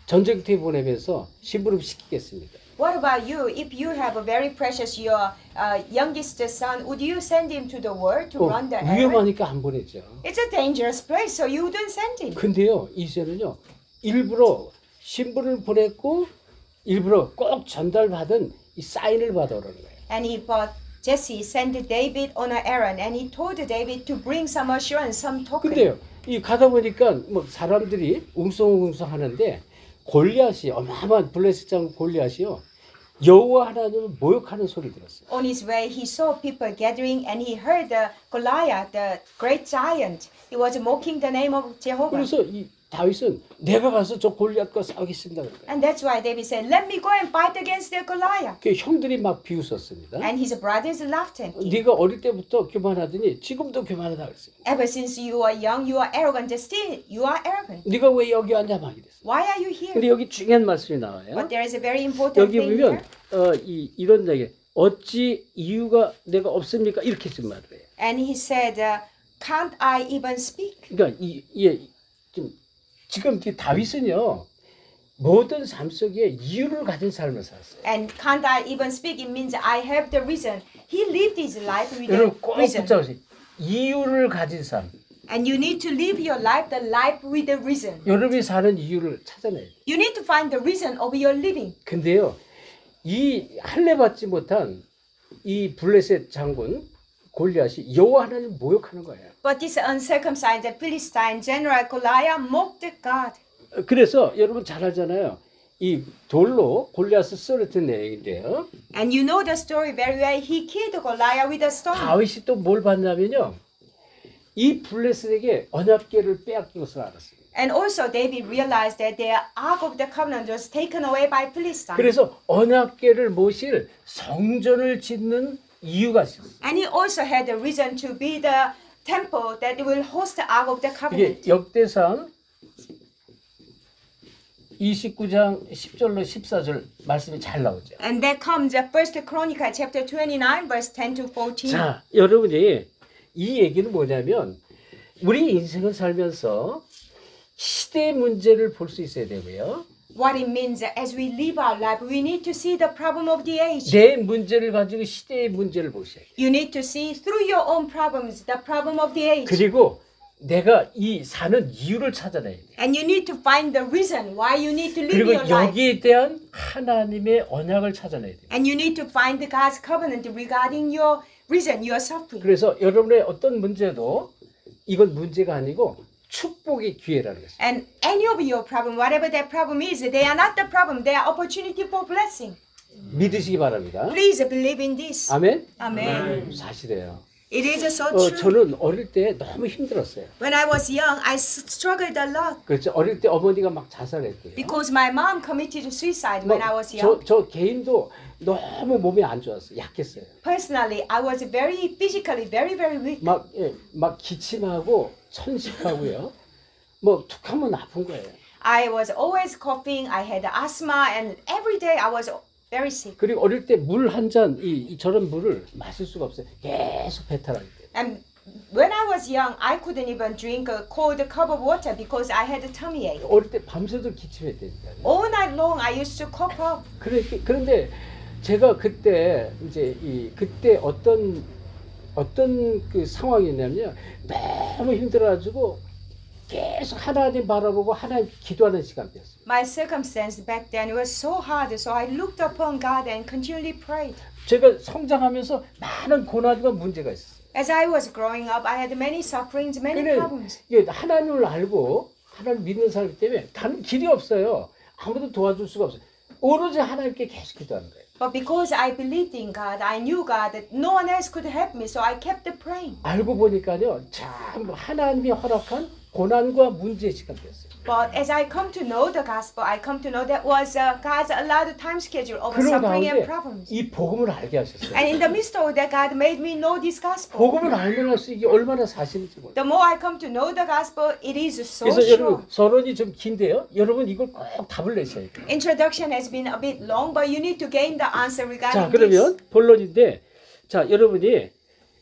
전쟁터에 보내면서 심부름 시키겠습니까? What about you? If you have a very precious your youngest son, would you send him to the war to run the errand? 위험하니까 안 보내죠. It's a dangerous place, so you wouldn't send him. 근데요, 이세는요, 일부러 신부를 보냈고 일부러 꼭 전달받은 이 사인을 받아오라는 거예요. And Jesse sent David on an errand, and he told David to bring some assurance, some token. 근데요, 이 가다 보니까 뭐 사람들이 웅성웅성 하는데 골리앗이 어마어마한 블레셋 장군 골리앗이요, 여호와 하나님을 모욕하는 소리 들었어요. On his way, he saw people gathering, and he heard Goliath, the great giant. He was mocking the name of Jehovah. 그래서 이 다윗은 내가 가서 저 골리앗과 싸우겠습니다. And that's why David said, "Let me go and fight against the Goliath." 그 형들이 막 비웃었습니다. And his brothers laughed at him. 네가 어릴 때부터 교만하더니 지금도 교만하다 그랬습니다. Ever since you are young, you are arrogant. Still, you are arrogant. 네가 왜 여기 앉아 막 이랬어. Why are you here? 근데 여기 중요한 말씀이 나와요. But there is a very important 여기 thing 보면 here. 이런 얘기, 어찌 이유가 내가 없습니까? 이렇게 쓴 말이에요. And he said, "Can't I even speak?" 그러니까 지금 다윗은요, 모든 삶 속에 이유를 가진 삶을 살았어요. And can't I even speak? It means I have the reason. He lived his life with 여러분 a 꼭 reason. 붙잡으세요. 이유를 가진 삶. And you need to live your life, the life with a reason. 여러분이 사는 이유를 찾아내야 돼요. You need to find the reason of your living. 근데요, 이 할례 받지 못한 이 블레셋 장군 골리앗이 여호와 하나님 모욕하는 거예요. But this uncircumcised Philistine general Goliath mocked God. 그래서 여러분 잘 알잖아요. 이 돌로 골리앗을 쓰러뜨린 내용인데요. And you know the story very well. He killed Goliath with a stone. 다윗이 또 뭘 봤냐면요, 이 블레셋에게 언약궤를 빼앗긴 것을 알았어요. And also David realized that the Ark of the Covenant was taken away by Philistines. 그래서 언약궤를 모실 성전을 짓는 이유가 있었어요. And he also had a reason to be the temple that will host the Ark of the Covenant. 이게 역대상 29장 10절로 14절 말씀이 잘 나오죠. And that comes at 1 Chronicle chapter 29 verse 10 to 14. 자, 여러분이 이 얘기는 뭐냐면 우리 인생을 살면서 시대의 문제를 볼 수 있어야 되고요. What it means as we live our life, we need to see the problem of the age. 내 문제를 가지고 시대의 문제를 보셔야 돼요. You need to see through your own problems the problem of the age. 그리고 내가 이 사는 이유를 찾아내야 돼요. And you need to find the reason why you need to live 그리고 your life. 여기에 대한 하나님의 언약을 찾아내야 돼요. And you need to find the God's covenant regarding your reason, your suffering. 그래서 여러분의 어떤 문제도 이건 문제가 아니고 축복의 기회라는 것입니다. And any of your problem, whatever that problem is, they are not the problem. They are opportunity for blessing. 믿으시기 바랍니다. Please believe in this. 아멘? Amen. 사실이에요. It is so true. 저는 어릴 때 너무 힘들었어요. When I was young, I struggled a lot 그렇죠. 어릴 때 어머니가 막 자살했고요. because my mom committed suicide when I was young. 저 개인도 너무 몸이 안 좋았어요. 약했어요. Personally, I was very physically very weak. 막 기침하고 천식하고요. 뭐 툭하면 아픈 거예요. I was always coughing. I had asthma, and every day I was very sick. 그리고 어릴 때 물 한 잔, 저런 물을 마실 수가 없어요. 계속 배탈하기 때문에. And when I was young, I couldn't even drink a cold cup of water because I had a tummy ache. 어릴 때 밤새도 기침했다니까요. All night long, I used to cough up. 그런데 제가 그때 이제 그때 어떤 그 상황이냐면요. 너무 힘들어가지고 계속 하나님 바라보고 하나님 기도하는 시간이었어요. My circumstance back then was so hard, so I looked upon God and continually prayed. 제가 성장하면서 많은 고난과 문제가 있었어요. As I was growing up, I had many sufferings, many problems. 이게 하나님을 알고 하나님 믿는 사람이기 때문에 다른 길이 없어요. 아무도 도와줄 수가 없어요. 오로지 하나님께 계속 기도하는 거예요. But because I believed in God, I knew God that no one else could help me, so I kept praying. 알고 보니까요, 참 하나님이 허락한 고난과 문제의 시간이었어요. But as I come to know the gospel, I come to know that was God's allowed time schedule of 그런 suffering and 가운데 problems. 이 복음을 알게 하셨어요. And in the midst of that, God made me know this gospel. 복음을 알면 할수록 이게 얼마나 사실인지 몰라요. The more I come to know the gospel, it is so 그래서 sure. 여러분 서론이 좀 긴데요. 여러분 이걸 꼭 답을 내셔야 돼요. Introduction has been a bit long, but you need to gain the answer 자, regarding 그러면 this. 본론인데, 자, 여러분이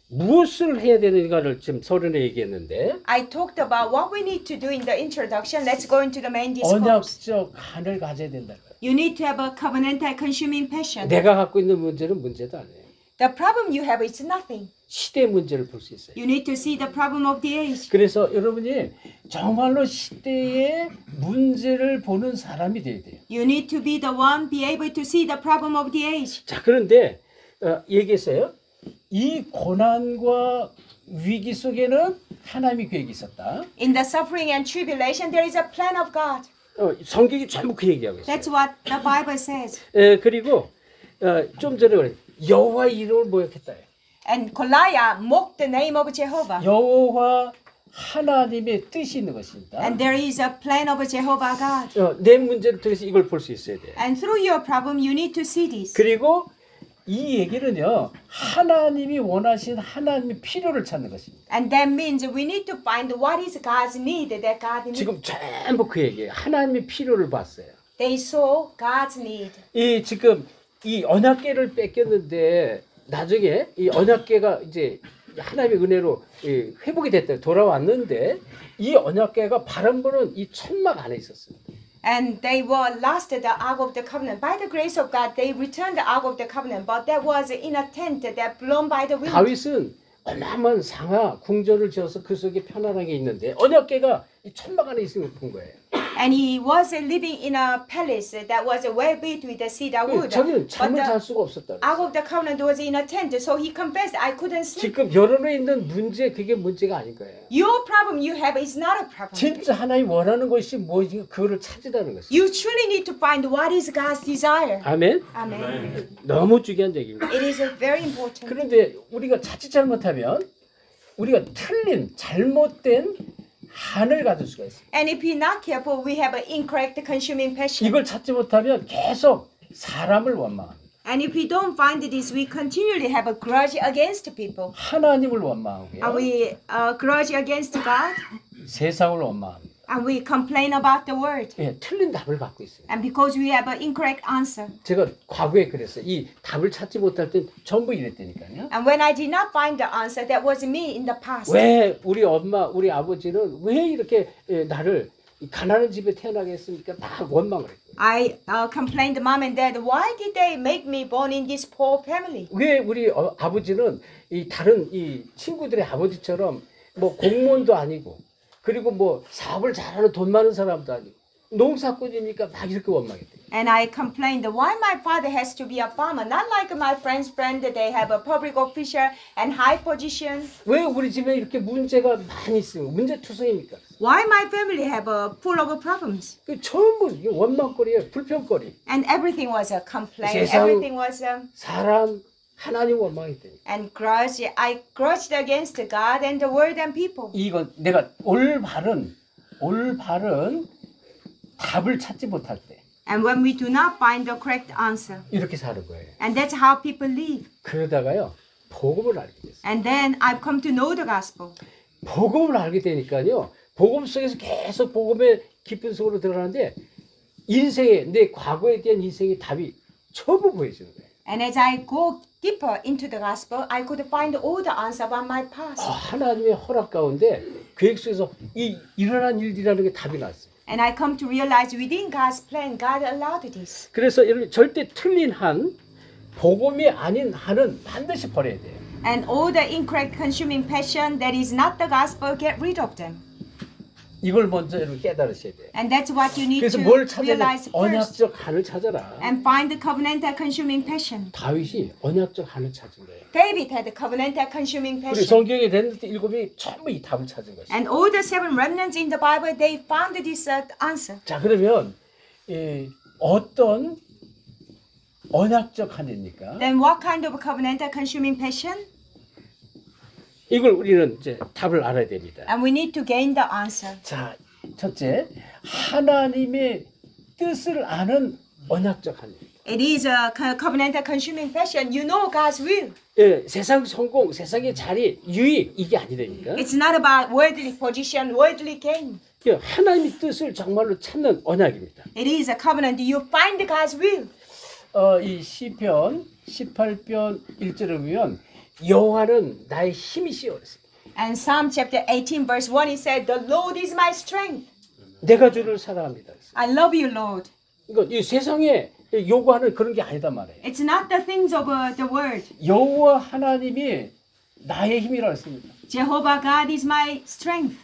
무엇을 해야 되는가를 지금 서론에 얘기했는데, I talked about what we need to do in the introduction. Let's go into the main discourse. 언약적 간을 가져야 된다. You need to have a covenantal consuming passion. 내가 갖고 있는 문제는 문제도 아니에요. The problem you have is nothing. 시대의 문제를 볼 수 있어요. You need to see the problem of the age. 그래서 여러분이 정말로 시대의 문제를 보는 사람이 돼야 돼요. You need to be the one, be able to see the problem of the age. 자, 그런데 얘기했어요. 이 고난과 위기 속에는 하나님의 계획이 있었다. In the suffering and tribulation, there is a plan of God. 성경이 전부 그 얘기하고 있어요. That's what the Bible says. 그리고 좀 전에 그래 여호와 이름을 모욕했다. And Goliath mocked the name of Jehovah. 여호와 하나님의 뜻이 있는 것입니다. And there is a plan of Jehovah God. 내 문제를 통해서 이걸 볼 수 있어야 돼요. And through your problem, you need to see this. 그리고 이 얘기는요, 하나님이 원하신 하나님의 필요를 찾는 것입니다. And that means we need to find what is God's need that God needs. 지금 전부 그 얘기예요. 하나님의 필요를 봤어요. They saw God's need. 지금 이 언약궤를 뺏겼는데 나중에 이 언약궤가 이제 하나님의 은혜로 회복이 됐다 돌아왔는데 이 언약궤가 바람 부는 이 천막 안에 있었습니다. And they were lost the Ark of the Covenant. By the grace of God, they returned the Ark of the Covenant, but that was in a tent that blown by the wind. 다윗은 어마어마한 상하 궁전을 지어서 그 속에 편안하게 있는데 언약궤가 이 천막 안에 있는 걸 본 거예요. And he was living in a palace that was well built with the cedar wood. 자기는 But 잠을 잘 the 수가 없었다. Ark of the Covenant was in a tent, so he confessed, I couldn't sleep. 지금 여론에 있는 문제 그게 문제가 아닌 거예요. Your problem you have is not a problem. 진짜 하나님 원하는 것이 뭐지 그거를 찾으라는 것이죠. You truly need to find what is God's desire. 아멘. Amen. 너무 중요한 얘기입니다. It is very important. 그런데 우리가 자칫 잘못하면 우리가 틀린 잘못된 한을 가질 수가 있어요. And if we're not careful, we have an incorrect consuming passion. 이걸 찾지 못하면 계속 사람을 원망합니다. And if we don't find this, we continually have a grudge against people. 하나님을 And 원망하고요. we grudge against God. 세상을 원망합니다. And we complain about the world. 틀린 답을 갖고 있어요. And because we have an incorrect answer. 제가 과거에 그랬어요. 이 답을 찾지 못할 땐 전부 이랬다니까요. And when I did not find the answer, that was me in the past. 왜 우리 엄마, 우리 아버지는 왜 이렇게 나를 이 가난한 집에 태어나게 했습니까? 막 원망을 했고. I complained to mom and dad, why did they make me born in this poor family? 왜 우리 아버지는 이 다른 이 친구들의 아버지처럼 뭐 공무원도 아니고 그리고 뭐 사업을 잘하는 돈 많은 사람도 아니고 농사꾼이니까 막 이렇게 원망했대요. And I complained why my father has to be a farmer, not like my friend's friend that they have a public official and high position. 왜 우리 집에 이렇게 문제가 많이 있어요? 문제투성입니까? Why my family have full of problems? 그 전부 이게 원망거리예요. 불평거리. And everything was a complaint. 세상- Everything was 사람 하나님 원망했대요. and grudge. I grudged against God and the world and people. 이거 내가 올바른 답을 찾지 못할 때 And when we do not find the correct answer. 이렇게 사는 거예요. And that's how people live. 그러다가요 복음을 알게 됐어요. And then I've come to know the gospel. 복음을 알게 되니까요 복음 속에서 계속 복음의 깊은 속으로 들어가는데 인생의 내 과거에 대한 인생의 답이 전부 보여지는 거예요. And as I go deeper into the gospel, I could find all the answer about my past. 하나님의 허락 가운데 계획 속에서 이 일어난 일이라는 게 답이 났어요. And I come to realize within God's plan, God allowed this. 그래서 여러분 절대 틀린 한 복음이 아닌 한은 반드시 버려야 돼요. And all the incorrect consuming passion that is not the gospel, get rid of them. 이걸 먼저 여러분 깨달으셔야 돼요. And that's what you need 그래서 to 뭘 찾아야 realize first. 언약적 한을 찾아라. And find the covenantal consuming passion. 다윗이 언약적 한을 찾은 거예요. David had the covenantal consuming 우리 passion. 성경에 된 일곱이 전부 이 답을 찾은 것이에요. And all the seven remnants in the Bible, they found this answer. 자 그러면 어떤 언약적 한입니까? Then what kind of covenantal consuming passion? 이걸 우리는 이제 답을 알아야 됩니다. And we need to gain the answer. 자, 첫째, 하나님의 뜻을 아는 언약적 한입니다. It is a covenantal consuming passion. You know God's will. 예, 세상 성공, 세상의 자리, 유익 이게 아니라니까. It's not about worldly position, worldly gain. 하나님의 뜻을 정말로 찾는 언약입니다. It is a covenant. You find God's will. 이 시편 18편 1절에 보면 여호와는 나의 힘이시여 그랬어요. And Psalm chapter 18 verse 1 it said, "The Lord is my strength. 내가 주를 사랑합니다. 그랬어요. I love you, Lord." 이거 이 세상에 요구하는 그런 게 아니다 말이에요. It's not the things of the world. 여호와 하나님이 나의 힘이라 했습니다. Jehovah God is my strength.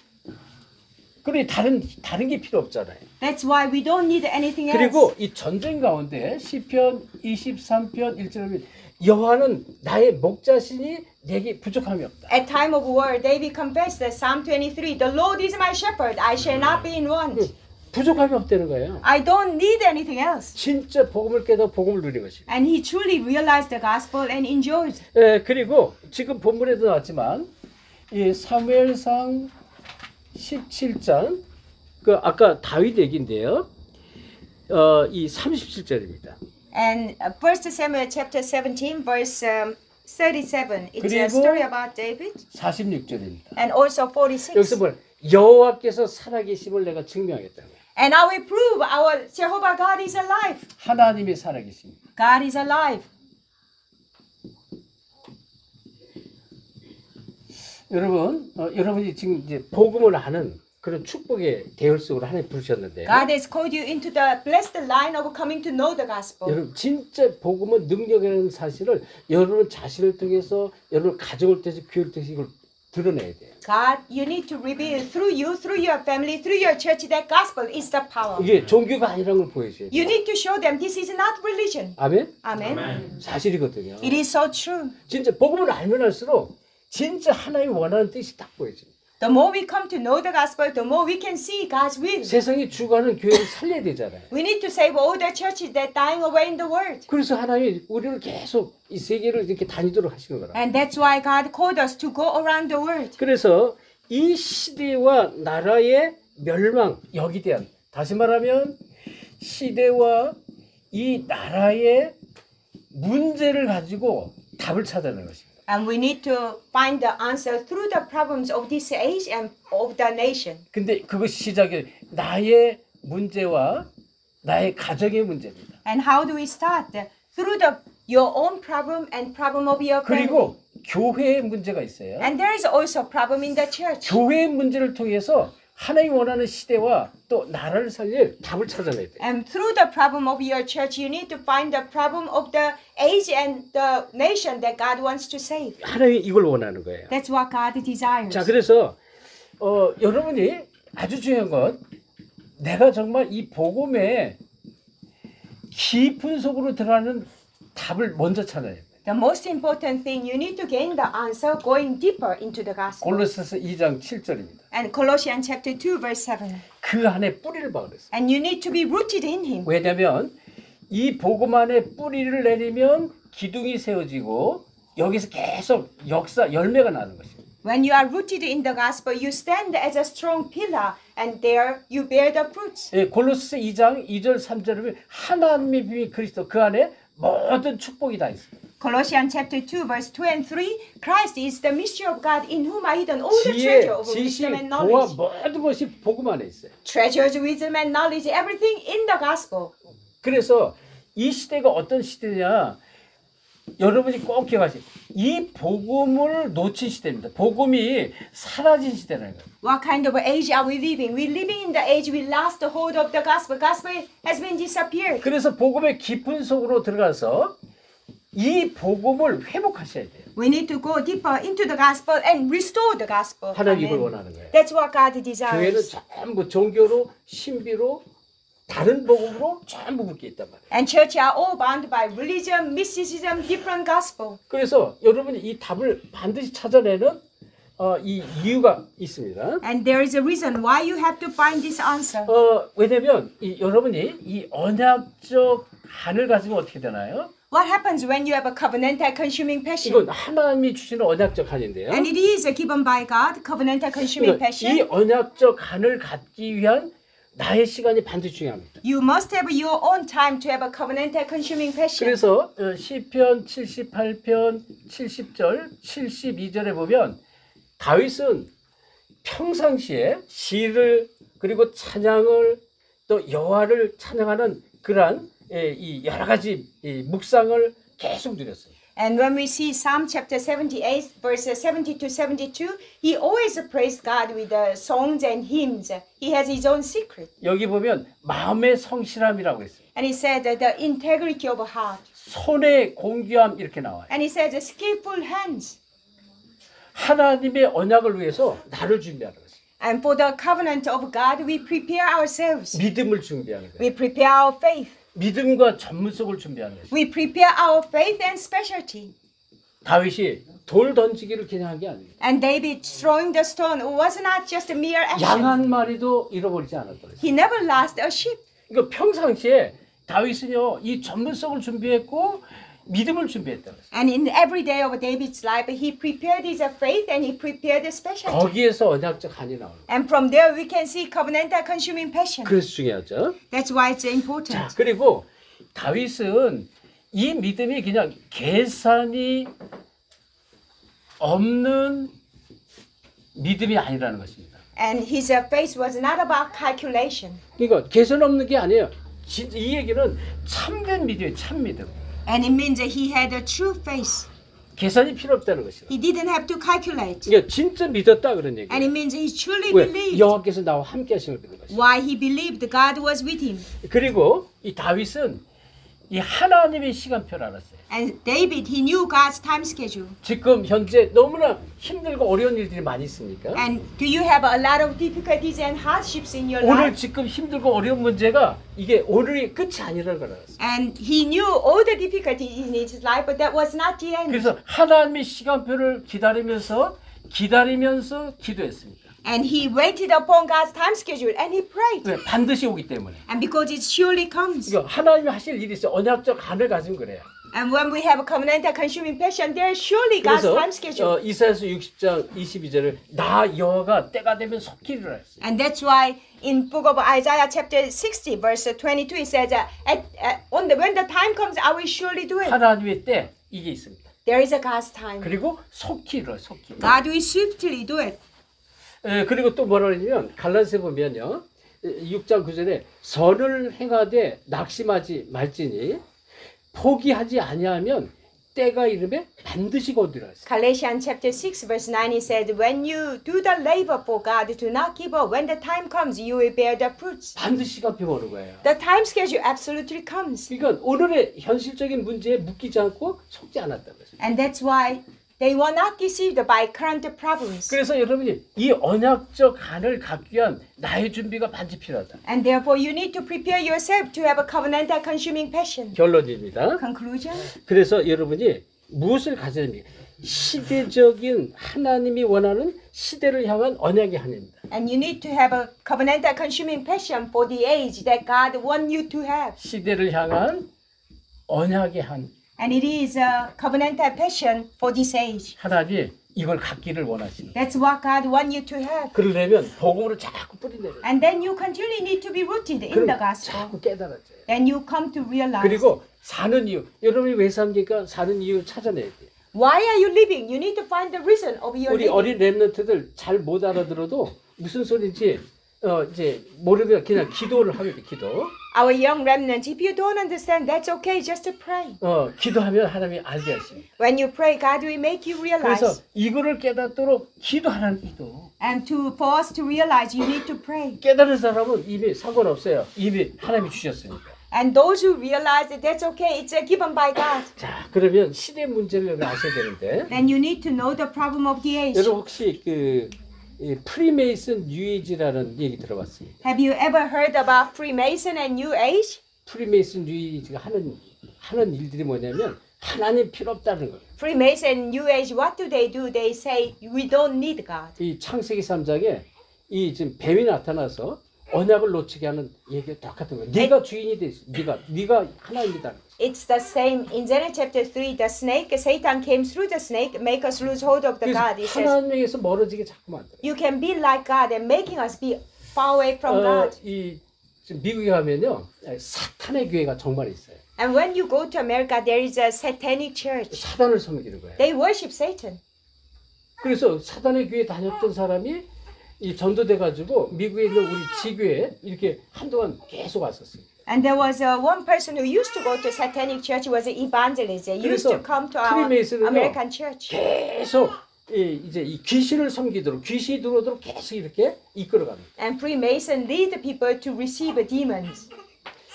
그러니 다른 게 필요 없잖아요. That's why we don't need anything else. 그리고 이 전쟁 가운데 시편 23편 1절에 보면 여호와는 나의 목자시니 내게 부족함이 없다. At time of war, David confessed that Psalm 23, "The Lord is my shepherd; I shall not be in want." 부족함이 없다는 거예요. I don't need anything else. 진짜 복음을 깨닫고 복음을 누린 것입니다. And he truly realized the gospel and enjoyed. 그리고 지금 본문에도 나왔지만 이 사무엘상 17장 그 아까 다윗 얘기인데요. 이 37절입니다. And 1 Samuel chapter 17 verse 37. It's a 그리고 story about David. 46절입니다. And also 46. 여기서 뭘 여호와께서 살아계심을 내가 증명하겠다. And I will prove our Jehovah God is alive. 하나님이 살아계십니다. God is alive. 여러분, 여러분이 지금 이제 복음을 아는 그런 축복의 대열 속으로 하나님 부르셨는데 God has called you into the blessed line of coming to know the gospel. 여러분 진짜 복음은 능력이라는 사실을 여러분 자신을 통해서 여러분 가정을 통해서 교회를 통해서 이걸 드러내야 돼요. God, you need to reveal through you, through your family, through your church that gospel is the power. 이게 종교가 아니라는 걸 보여줘야 You 돼요. need to show them this is not religion. 아멘? Amen. 사실이거든요. It is so true. 진짜 복음을 알면 할수록 진짜 하나님이 원하는 뜻이 딱 보여집니다. The more we come to know the gospel, the more we can see God's will. 세상이 죽어가는 교회를 살려야 되잖아요. We need to save all the churches that are dying away in the world. 그래서 하나님이 우리를 계속 이 세계를 이렇게 다니도록 하시는 거라. And that's why God called us to go around the world. 그래서 이 시대와 나라의 멸망 여기 대한 다시 말하면 시대와 이 나라의 문제를 가지고 답을 찾아내는 것입니다. And we need to find the answer through the problems of this age and of the nation. 근데 그것이 시작이 나의 문제와 나의 가정의 문제입니다. And how do we start? Through your own problem and problem of your family. 그리고 교회의 문제가 있어요. And there is also a problem in the church. 교회의 문제를 통해서 하나님 원하는 시대와 또 나라를 살릴 답을 찾아내야 돼. And through the problem of your church, you need to find the problem of the age and the nation that God wants to save. 하나님이 이걸 원하는 거예요. That's what God desires. 자, 그래서 여러분이 아주 중요한 건 내가 정말 이 복음에 깊은 속으로 들어가는 답을 먼저 찾아야 돼. The most important thing, you need to gain the answer going deeper into the gospel. 골로새서 2장 7절입니다. And Colossians chapter 2 verse 7. 그 안에 뿌리를 박으랬어요. And you need to be rooted in him. 왜냐하면 이 복음 안에 뿌리를 내리면 기둥이 세워지고 여기서 계속 열매가 나는 것입니다. When you are rooted in the gospel, you stand as a strong pillar and there you bear the fruits. 예, 골로새서 2장 2절 3절에 보면 하나님의 비밀 그리스도 그 안에 모든 축복이 다 있습니다. Colossians chapter 2 verse 2 and 3. Christ is the mystery of God in whom are hidden all the 지혜, treasure of 지식, wisdom and 도와 knowledge. 모든 것이 복음 안에 있어요. Treasures, wisdom and knowledge, everything in the gospel. 그래서 이 시대가 어떤 시대냐 여러분이 꼭 기억하세요. 이 복음을 놓친 시대입니다. 복음이 사라진 시대라는 거예요. What kind of age are we living? We're living in the age we lost the hold of the gospel. Gospel has been disappeared. 그래서 복음의 깊은 속으로 들어가서 이 복음을 회복하셔야 돼요. We need to go deeper into the gospel and restore the gospel. 하나님 이걸 Amen. 원하는 거예요. That's what God 교회는 desires. 전부 종교로 신비로 다른 복음으로 전부 묶여 있단 말이에요. And church are all bound by religion, mysticism, different gospel. 그래서 여러분이 이 답을 반드시 찾아내는 이 이유가 있습니다. And there is a reason why you have to find this answer. 왜냐면 여러분이 이 언약적 간을 가지면 어떻게 되나요? What happens when you have a covenantal consuming passion? 이건 하나님이 주시는 언약적 간인데요. And it is given by God, covenantal consuming 그러니까 이 passion. 언약적 간을 갖기 위한 나의 시간이 반드시 중요합니다. You must have your own time to have a covenantal consuming passion. 그래서 시편 78편 70절 72절에 보면 다윗은 평상시에 시를 그리고 찬양을 또 여호와를 찬양하는 그러한 이 여러 가지 이 묵상을 계속 누렸어요. And when we see Psalm chapter 78, verses 70 to 72, he always praised God with songs and hymns. He has his own secret. 여기 보면 마음의 성실함이라고 했어요. And he said that the integrity of heart. 손의 공규함 이렇게 나와요. And he says skillful hands. 하나님의 언약을 위해서 나를 준비하는 것이에요. And for the covenant of God, we prepare ourselves. 믿음을 준비하는 거예요. We prepare our faith. 믿음과 전문성을 준비하는 것이에요. We prepare our faith and specialty. 다윗이 돌 던지기를 그냥 한 게 아니에요. And David throwing the stone was not just a mere 양 action. 한 마리도 잃어버리지 않았더래요. He never lost a sheep. 그러니까 평상시에 다윗은요 이 전문성을 준비했고 믿음을 준비했다는 거예요. And in every day of David's life, he prepared his faith and he prepared the specialty. 거기에서 언약적 한이 나오는 거예요. And from there, we can see covenantal consuming passion. 그래서 중요하죠. That's why it's important. 자, 그리고 다윗은 이 믿음이 그냥 계산이 없는 믿음이 아니라는 것입니다. And his faith was not about calculation. 그러니까 계산 없는 게 아니에요. 진짜 이 얘기는 참된 믿음이에요. 참 믿음. And it means that he had a true faith. 계산이 필요 없다는 것이죠. He didn't have to calculate. 그러니까 진짜 믿었다 그런 얘기예요. And it means he truly 왜? believed. 여호와께서 나와 함께 하신 걸 믿는 것이죠. Why he believed God was with him. 그리고 이 다윗은 이 하나님의 시간표를 알았어요. And David, he knew God's time schedule. 지금 현재 너무나 힘들고 어려운 일들이 많이 있습니까? And do you have a lot of difficulties and hardships in your 오늘 life? 지금 힘들고 어려운 문제가 이게 오늘이 끝이 아니라는 걸 알았어요. And he knew all the difficulties in his life, but that was not the end. 그래서 하나님의 시간표를 기다리면서 기도했습니다. And he waited upon God's time schedule and he prayed. 왜? 반드시 오기 때문에. And because it surely comes. 그러니까 하나님이 하실 일이 있어요. 언약적 간을 가지면 그래요. And when we have a covenantal consuming passion, there is surely God's 그래서 time schedule. 이사야서 60장 22절을 나 여호와가 때가 되면 속히 이루라 했어요. And that's why in book of Isaiah chapter 60 verse 22 it says when the time comes I will surely do it. 하나님의 때 이게 있습니다. There is a God's time. 그리고 속히 이루어요. 속히. God will swiftly do it. 그리고 또 뭐라 그러냐면 갈라디아서 보면요. 6장 9절에 선을 행하되 낙심하지 말지니 포기하지 아니하면 때가 이르면 반드시 거두라 했어요. Galatians chapter 6 verse 9 he said, when you do the labor for God, do not give up. When the time comes, you will bear the fruits. 반드시 갚여 오는 거예요. The time schedule absolutely comes. 그러니까 오늘의 현실적인 문제에 묶이지 않고 속지 않았다는 거죠. And that's why they were not deceived by current problems. 그래서 여러분이 이 언약적 간을 갖기 위한 나의 준비가 반드시 필요하다. And therefore you need to prepare yourself to have a covenantal consuming passion. 결론입니다. Conclusion. 그래서 여러분이 무엇을 가져야 됩니까? 시대적인 하나님이 원하는 시대를 향한 언약의 한입니다. And you need to have a covenantal consuming passion for the age that God wants you to have. 시대를 향한 언약의 한. And it is a covenantal passion for this age. 하나님이 이걸 갖기를 원하시는. That's what God wants you to have. 그러려면 복음으로 자꾸 뿌리내려. And then you continually need to be rooted in the gospel. 자꾸 깨달아져요. Then you come to realize. 그리고 사는 이유. 여러분이 왜 삽니까? 사는 이유 찾아내야 돼요. Why are you living? You need to find the reason of your 우리 living. 어린 랩런트들 잘 못 알아들어도 무슨 소리인지 이제 모르면 그냥 기도를 하게 돼. 기도. Our young remnant, if you don't understand, that's okay. Just to pray. 기도하면 하나님이 알게 하십니다. When you pray, God will make you realize. 그래서 이거를 깨닫도록 기도하라는 기도. And for us to realize, you need to pray. 깨달은 사람은 이미 상관없어요. 이미 하나님이 주셨으니까. And those who realize that that's okay, it's given by God. 자, 그러면 시대 문제를 여러분 아셔야 되는데. Then you need to know the problem of the age. 여러분 혹시 이 프리메이슨 뉴에이지라는 얘기 들어봤습니까? Have you ever heard about Freemason and New Age? 프리메이슨 뉴에이지가 하는 일들이 뭐냐면 하나님 필요 없다는 거예요. Freemason and New Age, what do? They say we don't need God. 이 창세기 3장에 이 지금 뱀이 나타나서 언약을 놓치게 하는 얘기가 똑같은 거예요. 네가 주인이 돼 있어. 네가 하나님이다. It's the same in Genesis chapter 3. The snake, Satan came through the snake, make us lose hold of the 그래서 God. He says, 하나님에게서 멀어지게 자꾸 만들어. you can be like God and making us be far away from God. 이 지금 미국에 가면요 사탄의 교회가 정말 있어요. And when you go to America, there is a satanic church. 사단을 섬기는 거예요. They worship Satan. 그래서 사단의 교회 다녔던 사람이 이 전도돼 가지고 미국에 있는 우리 지교에 이렇게 한동안 계속 왔었어요. And there was one person who used to go to satanic church. He was an evangelist. He used to come to our American church. 계속 이제 이 귀신을 섬기도록 귀신이 들어오도록 계속 이렇게 이끌어갑니다. And Freemason lead the people to receive demons.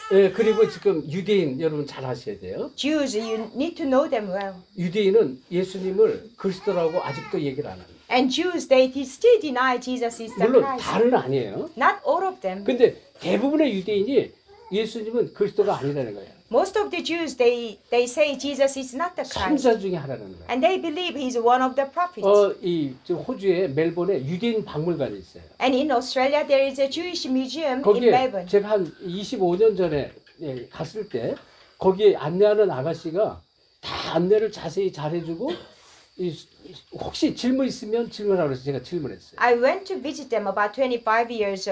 그리고 지금 유대인 여러분 잘 아셔야 돼요. Jews, you need to know them well. 유대인은 예수님을 그리스도라고 아직도 얘기를 안 합니다. And Jews, they still deny Jesus is the 물론 Christ. 다는 아니에요. Not all of them. 근데 대부분의 유대인이 예수님은 그리스도가 아니라는 거예요. Most of the Jews, they say Jesus is not the Christ. 선자 중에 하나라는 거예요. And they believe he's one of the prophets. 지금 호주에 멜번에 유대인 박물관이 있어요. And in Australia, there is a Jewish museum in 거기에 Melbourne. 제가 한 25년 전에 갔을 때 거기에 안내하는 아가씨가 다 안내를 자세히 잘해주고 혹시 질문 있으면 질문하라고 해서 제가 질문했어요. I went to visit them about 25 years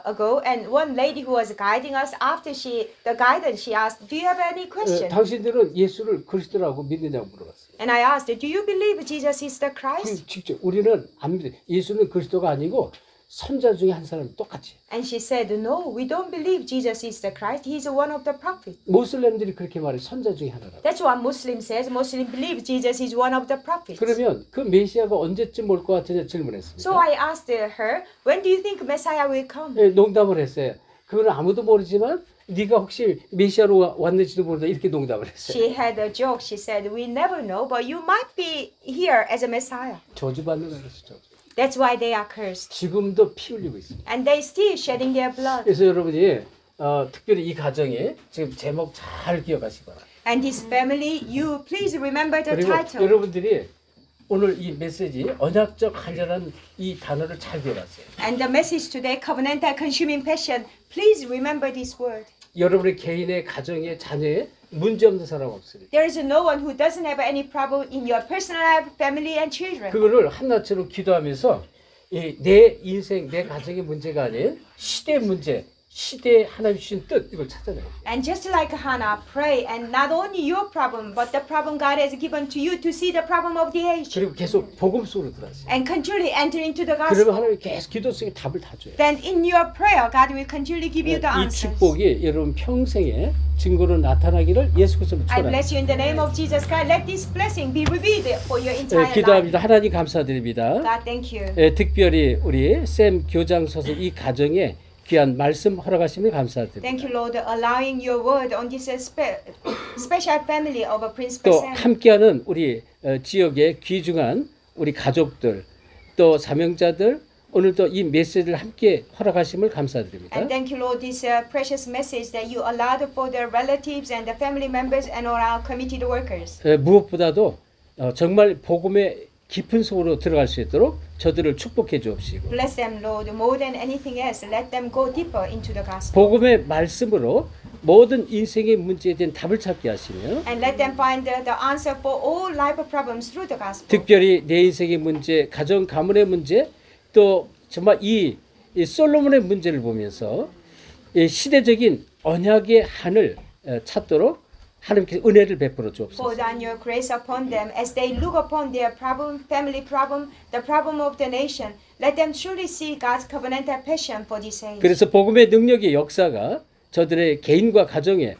ago, and one lady who was guiding us, after the guidance, she asked, "Do you have any question?" 당신들은 예수를 그리스도라고 믿느냐고 물어봤어요. And I asked, "Do you believe Jesus is the Christ?" 직접 우리는 안 믿어요. 예수는 그리스도가 아니고 선자 중에 한 사람 똑같이. And she said, "No, we don't believe Jesus is the Christ. He's one of the prophets." 모슬렘들이 그렇게 말해 선자 중에 하나라고. That's what Muslim says. Muslim believe Jesus is one of the prophets. 그러면 그 메시아가 언제쯤 올 것 같으냐 질문했습니다. So I asked her, "When do you think Messiah will come?" 농담을 했어요. 그건 아무도 모르지만 네가 혹시 메시아로 왔는지도 모른다 이렇게 농담을 했어요. She had a joke. She said, "We never know, but you might be here as a Messiah." 저주받는 거예요. 저주. That's why they are cursed. 지금도 피 흘리고 있습니다. And they still shedding their blood. 그래서 여러분이 특별히 이 가정에 지금 제목 잘 기억하시기 바랍니다. And his family, you please remember the 그리고 title. 여러분들이 오늘 이 메시지 언약적 간절한 이 단어를 잘 기억하세요. And the message today, covenantal consuming passion, please remember this word. 여러분의 개인의 가정의 자녀에 문제 없는 사람 없습니다. There is no one who doesn't have any problem in your personal life, family, and children. 그거를 한나처럼 기도하면서 내 인생, 내 가정의 문제가 아닌 시대 문제, 시대에 하나님 주신 뜻 이걸 찾아내요. And just like Hannah, pray, and not only your problem, but the problem God has given to you to see the problem of the age. 그리고 계속 복음 속으로 들어가세요. And continually enter into the 그러면 gospel. 하나님 계속 기도 속에 답을 다 줘요. Then in your prayer, God will continually give you the 이 answers. 축복이 여러분 평생에 증거로 나타나기를 예수 그리스도로 I 축원합니다. bless you in the name of Jesus Christ. Let this blessing be revealed for your entire life. 기도합니다. 하나님 감사드립니다. God, thank you. 특별히 우리 샘 교장 소속 이 가정에 귀한 말씀 허락하심을 감사드립니다. Thank you, Lord, allowing your word on this special family of a Principal 또 Sam. 함께하는 우리 지역의 귀중한 우리 가족들 또 사명자들 오늘도 이 메시지를 함께 허락하심을 감사드립니다. And thank you, Lord, this precious message that you allowed for the relatives and the family members and all our committed workers. 무엇보다도 정말 복음의 깊은 속으로 들어갈 수 있도록 저들을 축복해 주옵시고 Bless them, Lord, more than anything else. Let them go deeper into the gospel. 복음의 말씀으로 모든 인생의 문제에 대한 답을 찾게 하시며 And let them find the answer for all life problems through the gospel. 특별히 내 인생의 문제, 가정 가문의 문제, 또 정말 이 솔로몬의 문제를 보면서 이 시대적인 언약의 한을 찾도록 하나님께서 은혜를 베풀어 Pour 주옵소서. down your grace upon them as they look upon their problem, family problem, the problem of the nation. Let them truly see God's covenantal passion for this age. 그래서 복음의 능력의 역사가 저들의 개인과 가정에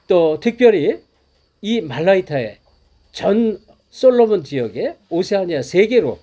또 특별히 이 말라이타의 전 솔로몬 지역의 오세아니아 세계로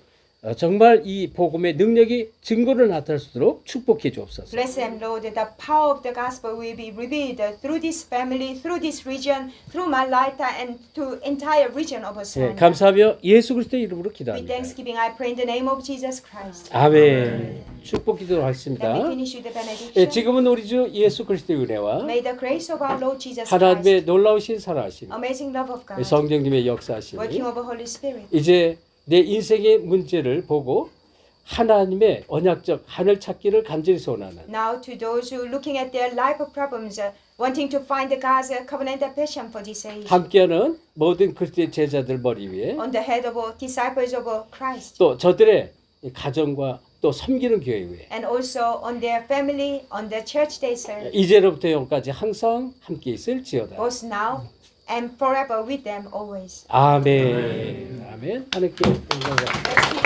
정말 이 복음의 능력이 증거로 나타날 수 있도록 축복해 주옵소서. Bless them, Lord, that the power of the gospel will be revealed through this family, through this region, through Malaita, and to entire region of Oceania. 감사하며 예수 그리스도의 이름으로 With 기도합니다. thanksgiving, I pray in the name of Jesus Christ. 아멘. 축복 기도록 Let me 하겠습니다. finish with the benediction. 지금은 우리 주 예수 그리스도의 은혜와 May the grace of our Lord Jesus 하나님의 Christ, 놀라우신 사랑하심, amazing love of God, 성령님의 역사하심이 working of the Holy Spirit, 이제 내 인생의 문제를 보고 하나님의 언약적 하늘 찾기를 간절히 소원하는 now to those who looking at their life problems, wanting to find the God's covenantal passion for this age, 함께하는 모든 그리스도의 제자들 머리 위에 on the head of all disciples of Christ, 또 저들의 가정과 또 섬기는 교회 위에 and also on their family, on the church they serve, 이제로부터 영까지 항상 함께 있을지어다. both now and forever with them always. 아멘. 아멘. 하나님께 감사합니다. Let's give